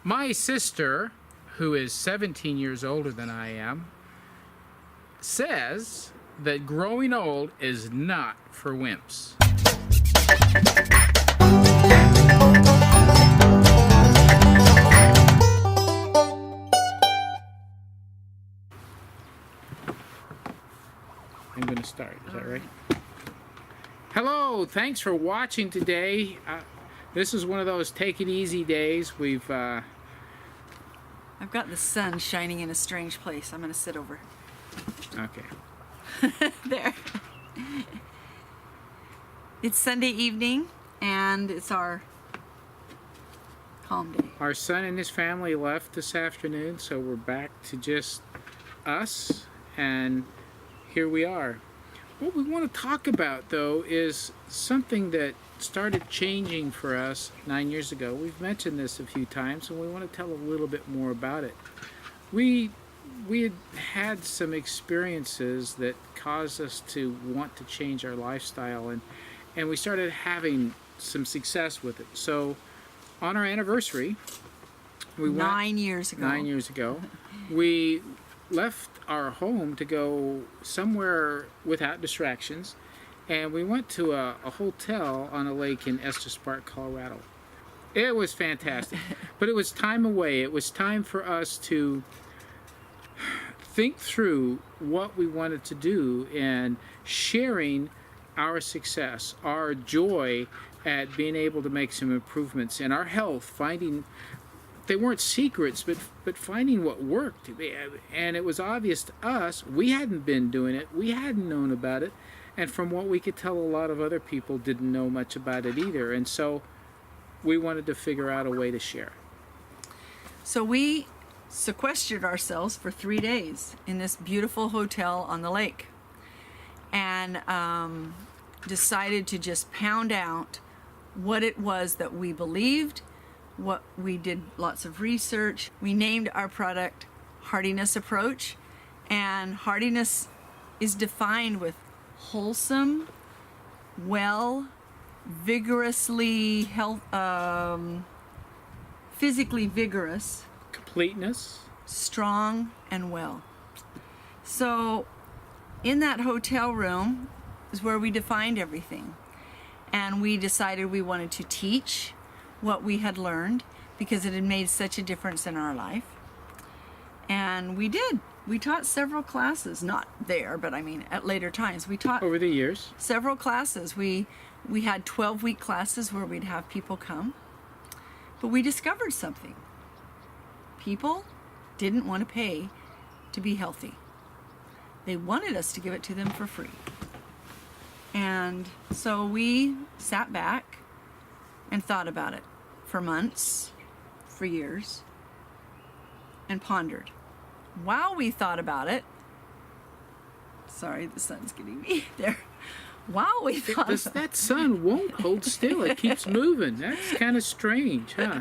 My sister, who is 17 years older than I am, says that growing old is not for wimps. I'm going to start. Is that right? Hello, thanks for watching today. This is one of those take it easy days. I've got the sun shining in a strange place. I'm going to sit over. Okay. There. It's Sunday evening, and it's our calm day. Our son and his family left this afternoon, so we're back to just us, and here we are. What we want to talk about, though, is something that started changing for us 9 years ago. We've mentioned this a few times, and we want to tell a little bit more about it. We had some experiences that caused us to want to change our lifestyle, and we started having some success with it. So on our anniversary, we 9 years ago. 9 years ago, we left our home to go somewhere without distractions, and we went to a hotel on a lake in Estes Park, Colorado. It was fantastic, but it was time away. It was time for us to think through what we wanted to do and sharing our success, our joy at being able to make some improvements in our health, finding they weren't secrets, but finding what worked. And it was obvious to us, we hadn't been doing it, we hadn't known about it, and from what we could tell, a lot of other people didn't know much about it either. And so we wanted to figure out a way to share. So we sequestered ourselves for 3 days in this beautiful hotel on the lake, and decided to just pound out what it was that we believed. What we did lots of research. We named our product Heartiness Approach, and Heartiness is defined with wholesome, well, vigorously physically vigorous, Completeness, strong, and well. So in that hotel room is where we defined everything, and we decided we wanted to teach what we had learned because it had made such a difference in our life. And we did. We taught several classes, not there, but I mean at later times. We taught over the years, several classes. We had 12-week classes where we'd have people come. But we discovered something. People didn't want to pay to be healthy. They wanted us to give it to them for free. And so we sat back and thought about it for months, for years, and pondered. While we thought about it, sorry, the sun's getting me there. While we thought that sun won't hold still. It keeps moving. That's kind of strange, huh?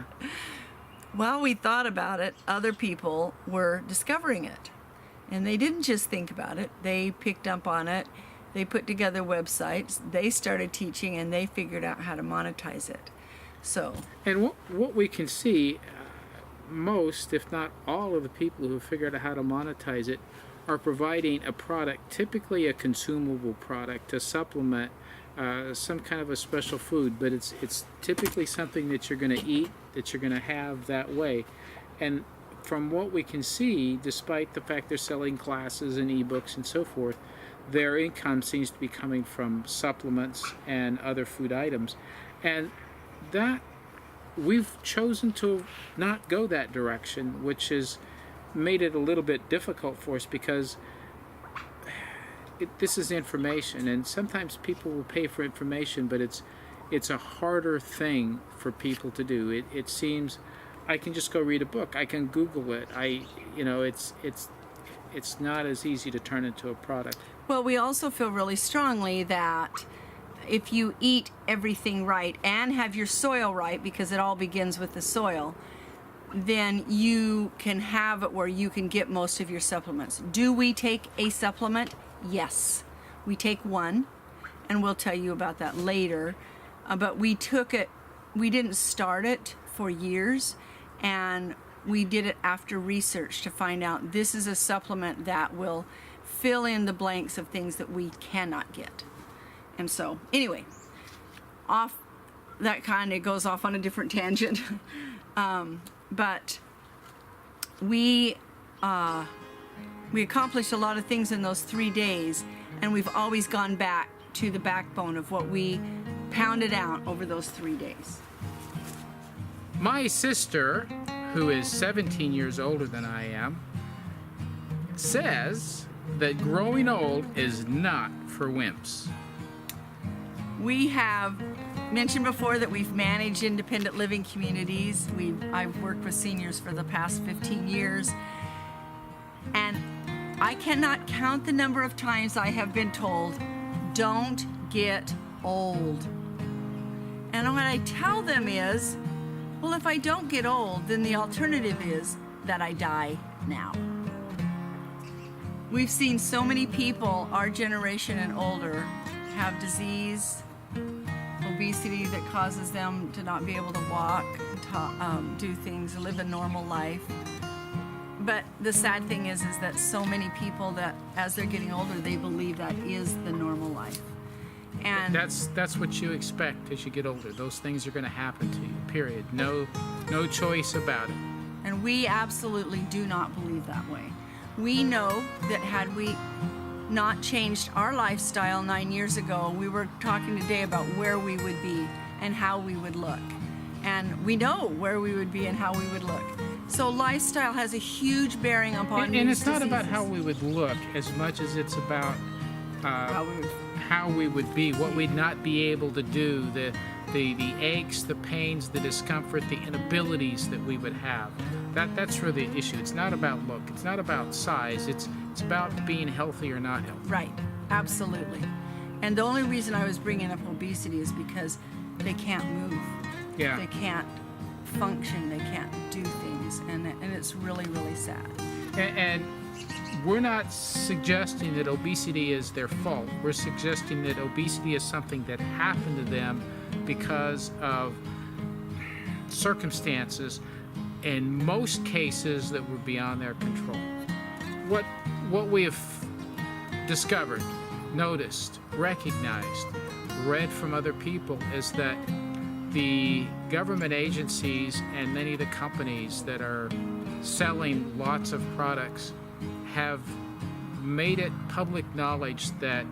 While we thought about it, other people were discovering it. And they didn't just think about it. They picked up on it. They put together websites. They started teaching, and they figured out how to monetize it. So, and what we can see, most, if not all, of the people who have figured out how to monetize it are providing a product, typically a consumable product, to supplement some kind of a special food, but it's typically something that you're going to eat, that you're going to have that way. And from what we can see, despite the fact they're selling classes and ebooks and so forth, their income seems to be coming from supplements and other food items. And that we've chosen to not go that direction, which has made it a little bit difficult for us because this is information, and sometimes people will pay for information, but it's a harder thing for people to do. It seems I can just go read a book, I can Google it. It's not as easy to turn into a product. well, we also feel really strongly that if you eat everything right and have your soil right, because it all begins with the soil, then you can have it where you can get most of your supplements. Do we take a supplement? Yes. We take one, and we'll tell you about that later. But we took it, we didn't start it for years, And we did it after research to find out this is a supplement that will fill in the blanks of things that we cannot get. And so, anyway, that kind of goes off on a different tangent. But we accomplished a lot of things in those 3 days, and we've always gone back to the backbone of what we pounded out over those 3 days. My sister, who is 17 years older than I am, says that growing old is not for wimps. We have mentioned before that we've managed independent living communities. I've worked with seniors for the past 15 years, and I cannot count the number of times I have been told, don't get old. And what I tell them is, well, if I don't get old, then the alternative is that I die now. We've seen so many people, our generation and older, have disease, obesity that causes them to not be able to walk, do things, live a normal life. But the sad thing is that so many people that as they're getting older, they believe that is the normal life. And that's what you expect as you get older. Those things are going to happen to you, period. No choice about it. And we absolutely do not believe that way. We know that had we not changed our lifestyle 9 years ago, we were talking today about where we would be and how we would look. And we know where we would be and how we would look. So lifestyle has a huge bearing upon And it's these not about diseases. how we would look as much as it's about how we would be, what we'd not be able to do, the aches, the pains, the discomfort, the inabilities that we would have. That's really the issue. It's not about look. It's not about size. It's about being healthy or not healthy. Right, absolutely. And the only reason I was bringing up obesity is because they can't move. Yeah. They can't function. They can't do things. And it's really, really sad. And we're not suggesting that obesity is their fault. We're suggesting that obesity is something that happened to them because of circumstances, in most cases, that were beyond their control. What we have discovered, noticed, recognized, read from other people is that the government agencies and many of the companies that are selling lots of products have made it public knowledge that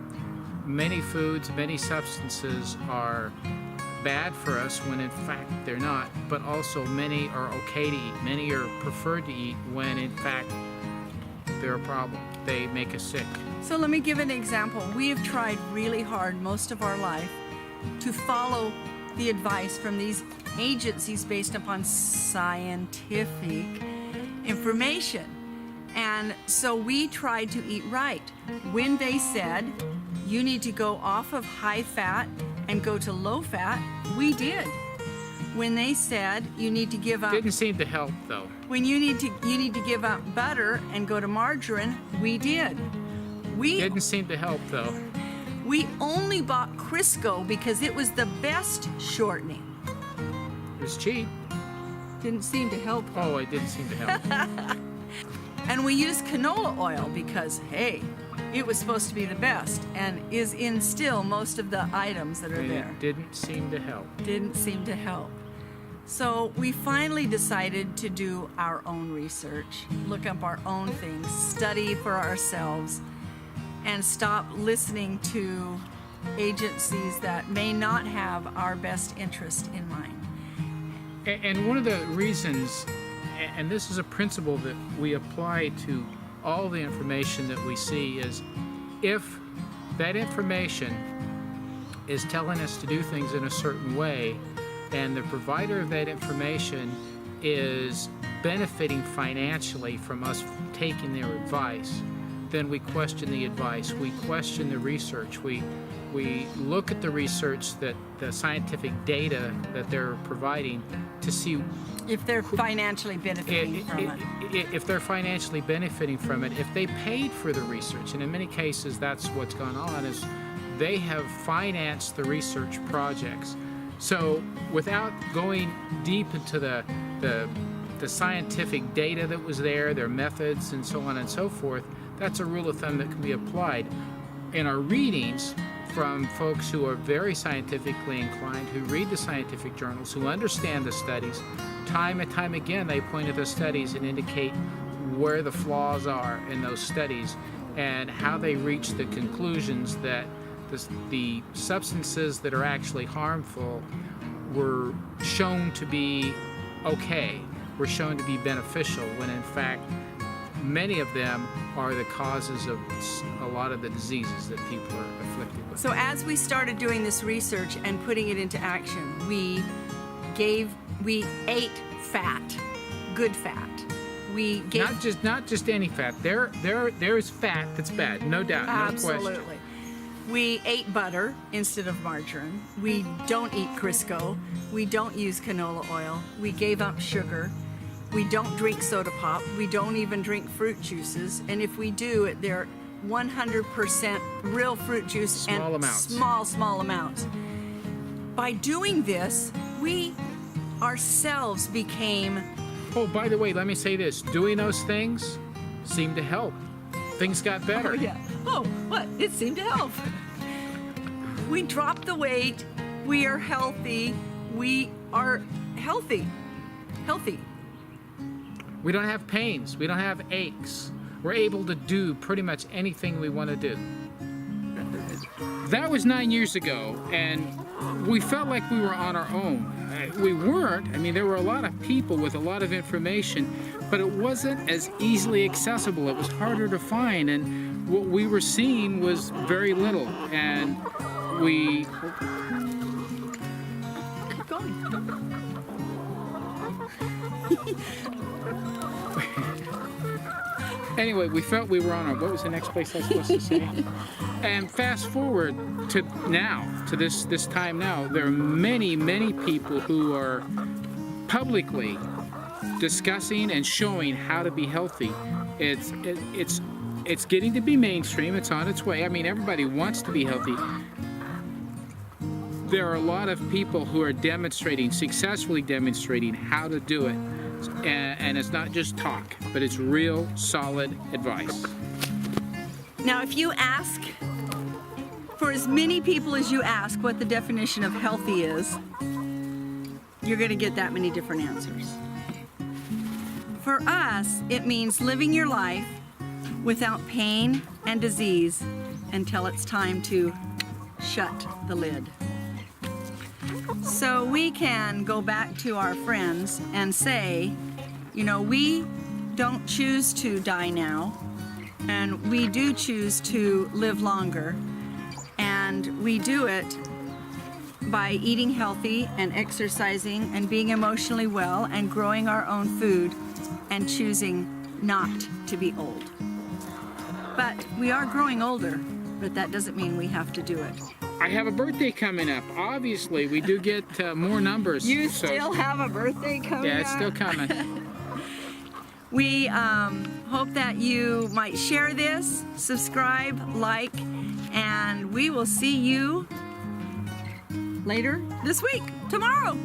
many foods, many substances are bad for us when in fact they're not, but also many are okay to eat. Many are preferred to eat when in fact they're a problem. They make us sick. So let me give an example. We have tried really hard most of our life to follow the advice from these agencies based upon scientific information. And so we tried to eat right. When they said, you need to go off of high fat and go to low fat, we did. When they said you need to give up, Didn't seem to help though. when you need to give up butter and go to margarine, we did. Didn't seem to help though. We only bought Crisco because it was the best shortening. It was cheap. Didn't seem to help. Oh, it didn't seem to help. And we used canola oil because, hey, it was supposed to be the best and is in still most of the items that are And there. it didn't seem to help. Didn't seem to help. So we finally decided to do our own research, look up our own things, study for ourselves, and stop listening to agencies that may not have our best interest in mind. And one of the reasons, and this is a principle that we apply to all the information that we see, is if that information is telling us to do things in a certain way, and the provider of that information is benefiting financially from us taking their advice, then we question the advice, we question the research, we look at the research, that the scientific data that they're providing, to see If they're financially benefiting from it. if they're financially benefiting from it, if they paid for the research. And in many cases that's what's gone on, is they have financed the research projects. So without going deep into the the scientific data that was there, their methods, and so on and so forth, that's a rule of thumb that can be applied. In our readings from folks who are very scientifically inclined, who read the scientific journals, who understand the studies, time and time again they point to the studies and indicate where the flaws are in those studies and how they reach the conclusions that the substances that are actually harmful were shown to be okay, were shown to be beneficial, when in fact many of them are the causes of a lot of the diseases that people are afflicted with. So as we started doing this research and putting it into action, we ate fat, good fat. We gave not just any fat. There is fat that's bad, no doubt, no question. Absolutely. We ate butter instead of margarine. We don't eat Crisco. We don't use canola oil. We gave up sugar. We don't drink soda pop. We don't even drink fruit juices. And if we do, they're 100% real fruit juice Small and amounts. small amounts. By doing this, we ourselves became... Oh, by the way, let me say this. Doing those things seemed to help. Things got better. Oh, yeah. Oh, what? It seemed to help. We dropped the weight. We are healthy. We are healthy. Healthy. We don't have pains. We don't have aches. We're able to do pretty much anything we want to do. That was 9 years ago, and we felt like we were on our own. We weren't. I mean, there were a lot of people with a lot of information, but it wasn't as easily accessible. It was harder to find, and what we were seeing was very little. And we... Keep going. Anyway, we felt we were on our... What was the next place I was supposed to say? And fast forward to now, to this time now, there are many, many people who are publicly discussing and showing how to be healthy. It's getting to be mainstream. It's on its way. I mean, everybody wants to be healthy. There are a lot of people who are successfully demonstrating how to do it. And it's not just talk, but it's real, solid advice. Now, if you ask, for as many people as you ask what the definition of healthy is, you're going to get that many different answers. For us, it means living your life without pain and disease until it's time to shut the lid. So we can go back to our friends and say, you know, we don't choose to die now, and we do choose to live longer, and we do it by eating healthy and exercising and being emotionally well and growing our own food and choosing not to be old. But we are growing older, but that doesn't mean we have to do it. I have a birthday coming up. Obviously, we do get more numbers. You still have a birthday coming up? Yeah, it's still coming. We hope that you might share this, subscribe, like, and we will see you later this week, tomorrow.